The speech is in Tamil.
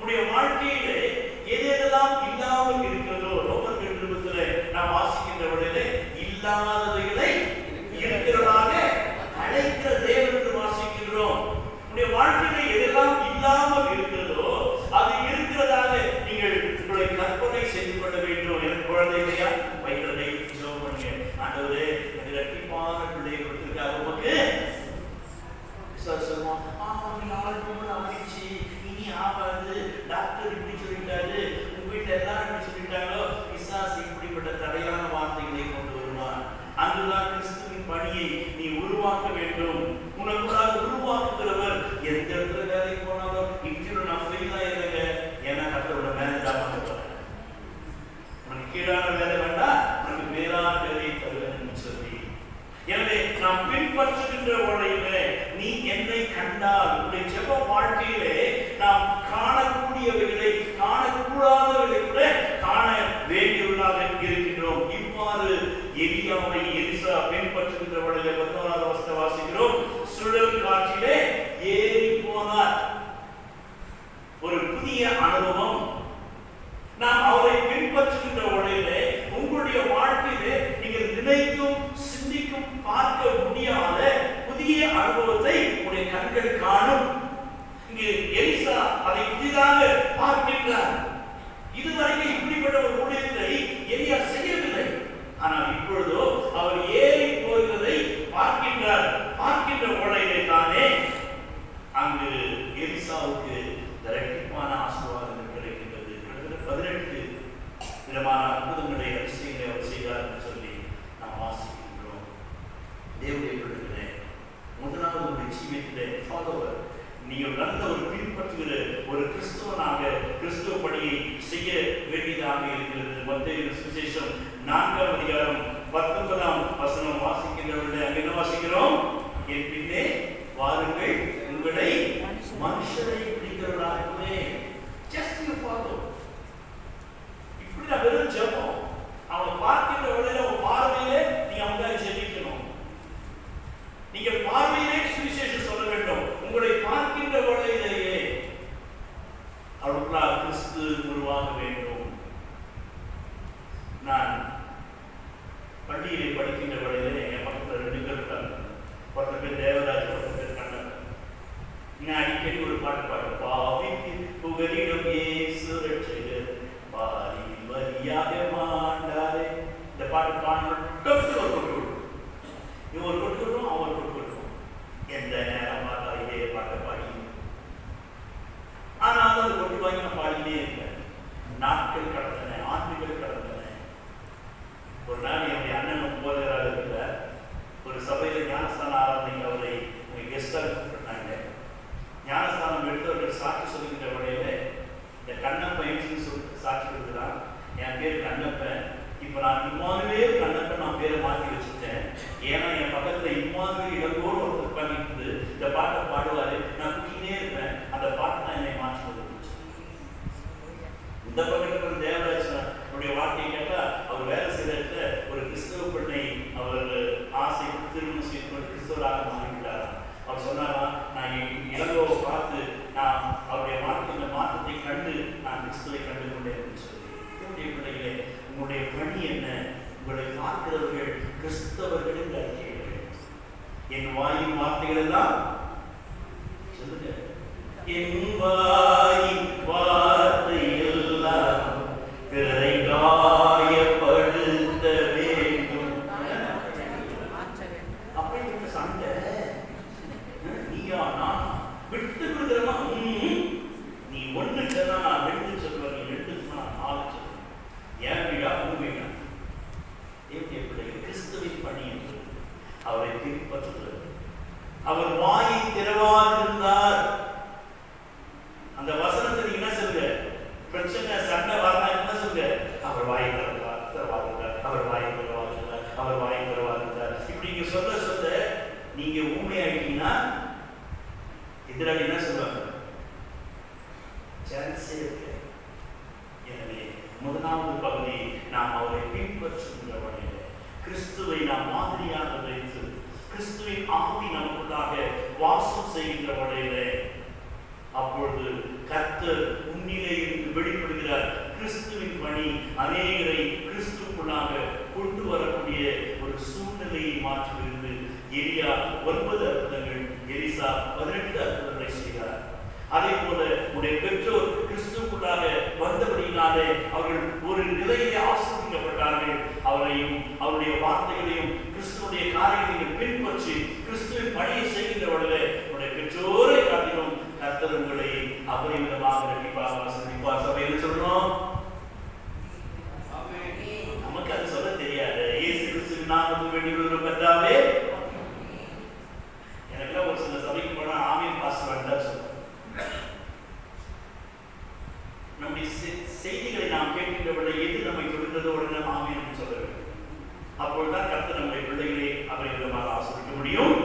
உடைய வாழ்க்கையிலே எது எதெல்லாம் இல்லாமல் இருக்கிறதோ, ரோமர் நிருபத்திலே நாம் வாசிக்கின்ற வழியிலே இல்லாதவைகளை இருக்கிறதாக அழைக்கிற தேவன் என்று வாசிக்கின்றோம். உடைய வாழ்க்கையிலே எதெல்லாம் இல்லாமல் இருக்கிறதோ அது இருக்கிறதாக நீங்கள் உங்களை கற்பனை செய்து கொள்ள வேண்டும். என் குழந்தைகளையா வைக்கிறதை ஜெபம் பண்ணுங்க. ஆண்டவரே, எனக்கு இரட்டிப்பான பிள்ளையை கொடுத்திருக்காங்க, உமக்கு சொல்லுவோம். ஆகிடுச்சு, இனி ஆகாது, டாக்டர் இப்படி சொல்லிட்டாரு, உங்க வீட்டுல எல்லாரும் இப்படி சொல்லிட்டாங்களோ, பிசாசு இப்படிப்பட்ட தடையான வார்த்தைகளை கொண்டு வருவான். அங்குதான் கிறிஸ்துவின் பணியை நீ உருவாக்க வேண்டும். உனக்குள்ளாக உருவாக்குகிறவர் எந்த இடத்துல வேலைக்கு போனாலும் இப்படி நான் ஃபெயில் ஆயிருங்க, ஏன்னா கர்த்தரோட மேனேஜா பண்ண போறேன். உனக்கு கீழான வேலை வேண்டாம், உனக்கு மேலான வேலையை தருவேன் சொல்லி. எனவே நாம் பின்பற்றுகின்ற வழியிலே நீ என்னை கண்டால், உன்னுடைய ஜெப வாழ்க்கையிலே நாம் காணக்கூடியவைகளை காணக்கூடாதவைகளை கூட காண வேண்டியவர்களாக இருக்கின்றோம். இவ்வாறு எலியாவை எலிசா பின்பற்றுகின்ற வழியிலே 11வது வசனத்தை வாசிக்கிறோம். சுழல் காற்றிலே ஏறி போனார். ஒரு புதிய அனுபவம். நாம் அவரை பின்பற்றுகின்ற வழியிலே உங்களுடைய வாழ்க்கையிலே நீங்கள் நினைத்தும் சிந்திக்கும் பார்க்க முடியாத புதிய அனுபவத்தை உங்களுடைய கண்கள் காணும். இங்கு எலிசா அதை புதிதாக பார்க்கின்றார். இதுவரைக்கும் இப்படிப்பட்ட ஒரு ஊழியத்தை எலியா செய்யவில்லை. ஆனால் இப்பொழுதோ அவர் ஏறி போகிறதை பார்க்கின்றார். பார்க்கின்ற உடையிலே தானே அங்கு எலிசாவுக்கு இரட்டிப்பான ஆசீர்வாதங்கள் கிடைக்கின்றது. 18 விதமான அற்புதங்களை அதிசயங்களை அவர் செய்தார் என்று சொல்லி நாம் வாசிக்கின்றோம். தேவனுடைய பிள்ளைகளே, முதலாவது உடைய ஜீவியத்திலே ஃபாலோவர், நீங்கள் நல்ல ஒரு பின்பற்றுகிற ஒரு கிறிஸ்துவனாக கிறிஸ்துவ பணியை செய்ய வேண்டியதாக இருக்கிறது. மத்தேயு சுவிசேஷம் 4ஆம் அதிகாரம் 19ஆம் வசனம் வாசிக்கின்றவர்களே, அங்கே என்ன வாசிக்கிறோம்? என் பின்னே வாருங்கள், உங்களை மனுஷரை பிடிக்கிறவர்களாகவே. Just you follow. இப்படி நான் வெறும் ஜெபம், அவனை பார்க்கின்ற வழியில அவன் பார்வையிலே நீங்க அவங்களை ஜெபிக்கணும். நீங்க பார்வையிலே சுவிசேஷம் சொல்ல வேண்டும். உங்களை பார்க்கின்ற வழியிலேயே அவர்களால் கிறிஸ்து உருவாக வேண்டும். நான் பள்ளியிலே படிக்கின்ற வழியிலே என் பக்கத்தில் 2 பேர் இருக்காங்க. ஒருத்தர் பேர் தேவராஜ், ஒருத்தர் பேர் கண்ணன். நான் அடிக்கடி ஒரு பாட்டு பாடுறேன். பாவிக்கு புகலிடம் இயேசு ரட்சகர், பாரி வரியாக மாண்டாரே. இந்த பாட்டு பாடணும், ஒரு கொட்டு விடும், இவன் ஒரு கொட்டு விடும், அவன் ஒரு கொட்டு விடும். எந்த நேரம் பார்த்தா இதே பாட்டை பாடி, ஆனால் அது கொட்டு வாங்கி நான் பாடினே இருக்கேன். நாட்கள் கடந்தன, ஆண்டுகள் கடந்தன. ஒரு நாள் என்னுடைய அண்ணன் போதகராக இருக்கிற ஒரு சபையில் ஞானஸ்தானம் ஆராதனைக்கு அவரை கெஸ்டாக கூப்பிட்டாங்க. ஞானஸ்தானம் எடுத்தவர்கள் சாட்சி சொல்லுகின்ற வழியில இந்த கண்ணப்பன் சாட்சி கொடுக்குறான். என் பேர் கண்ணப்பன். இப்போ நான் இம்மானுவேல் கண்ணப்பன் நான் பேரை மாற்றி வச்சுட்டேன். ஏன்னா என் பக்கத்தில் இம்மானுவேல் இடங்கோடு ஒருத்தர் உட்காந்துட்டு இந்த பாட்டை பாடுவார். நான் குட்டினே இருப்பேன். அந்த பாட்டை தான் என்னை மாற்றி. இந்த பக்கத்தில் தேவராஜ் அவருடைய வார்த்தையை கேட்டால் அவர் வேலை செய்த இடத்துல ஒரு கிறிஸ்தவ பெண்ணை அவர் ஆசை திருமணம் செய்து கொண்டு கிறிஸ்தவராக மாறிவிட்டார். அவர் சொன்னாரா, நான் இளங்கோவை பார்த்து நான் அவருடைய இந்த மாற்றத்தை கண்டு நான் கிறிஸ்துவை கண்டு கொண்டேன் என்று சொல்லி. என்னுடைய பிள்ளைகளே, உங்களுடைய பணி என்ன? உங்களை பார்க்கிறவர்கள் கிறிஸ்தவர்கள் என்று அறிக்கைகள். என் வாயின் வார்த்தைகள் எல்லாம் சொல்லுங்க, என் வாயின் வார்த்தை எல்லாம் பிறரை காயப்படுத்த வேண்டும். அப்படி சண்டை நீயா நான் விட்டு கொடுக்கிறமா? நீ ஒன்று சொன்னா நான் 2 சொல்லுவேன், நீ 2 சொன்னா 4 சொல்லுவேன். ஏன் வீடா உண்மையா? எப்படி கிறிஸ்துவின் பணி என்று அவரை பின்பற்றுகிறது. அவர் வாயை திறவாதிருந்தார். அந்த வசனத்தை நீங்க என்ன சொல்லுங்க? பிரச்சனை சண்டை வரலாம் என்ன சொல்லுங்க? அவர் வாயை திறவாதிருந்தார், அவர் வாயை திறவாதிருந்தார், அவர் வாயை திறவாதிருந்தார். இப்படி நீங்க சொல்ல சொல்ல நீங்க ஊமையாயிட்டீங்கன்னா எதிராளி என்ன சொல்லுவாங்க? சான்ஸே இருக்கு. எனவே முதலாவது பகுதி, நாம் அவரை பின்பற்றுகின்ற வழியில கிறிஸ்துவை நாம் மாதிரியாக வைத்து கிறிஸ்துவின் ஆவி நமக்குள்ளாக வாசம் செய்கின்ற வழியில அப்பொழுது கர்த்தர் உன்னிலே இருந்து வெளிப்படுகிறார். கிறிஸ்துவின் பணி அநேகரை கிறிஸ்துவுக்குள்ளாக கொண்டு வரக்கூடிய ஒரு சூழ்நிலையை மாற்றுகிறது. எலியா 9 அற்புதங்கள், எலிசா 18 அற்புதங்களை செய்கிறார். அதே போல உடைய பெற்றோர் கிறிஸ்துவுக்குள்ளாக வந்தபடியினாலே அவர்கள் ஒரு நிலையிலே ஆசீர்வதிக்கப்பட்டார்கள். அவரையும் அவருடைய வார்த்தைகளையும் கிறிஸ்துவுடைய காரியங்களையும் பின்பற்றி கிறிஸ்துவின் பணியை செய்கின்றவர்களே உடைய பெற்றோரை காட்டிலும் கர்த்தர் உங்களை அபரிமிதமாக இரட்டிப்பாக ஆசீர்வதிப்பார். சபை என்ன சொல்லணும்? நமக்கு அது சொல்ல தெரியாது. இயேசு கிறிஸ்துவின் நாமத்தில் வேண்டியுள்ள கர்த்தாவே. எனக்குலாம் ஒரு சில சபைக்கு போனா ஆமீன் பாஸ்டர் வேண்டாம் சொல்லுவோம். நம்முடைய செய்திகளை நாம் கேட்கின்றவர்களை எது நம்மை தொடுகிறதோ உடனே ஆமீன் என்று சொல்ல வேண்டும். அப்பொழுதுதான் கர்த்தர் நம்முடைய பிள்ளைகளை அபரிமிதமாக ஆசீர்வதிக்க முடியும்.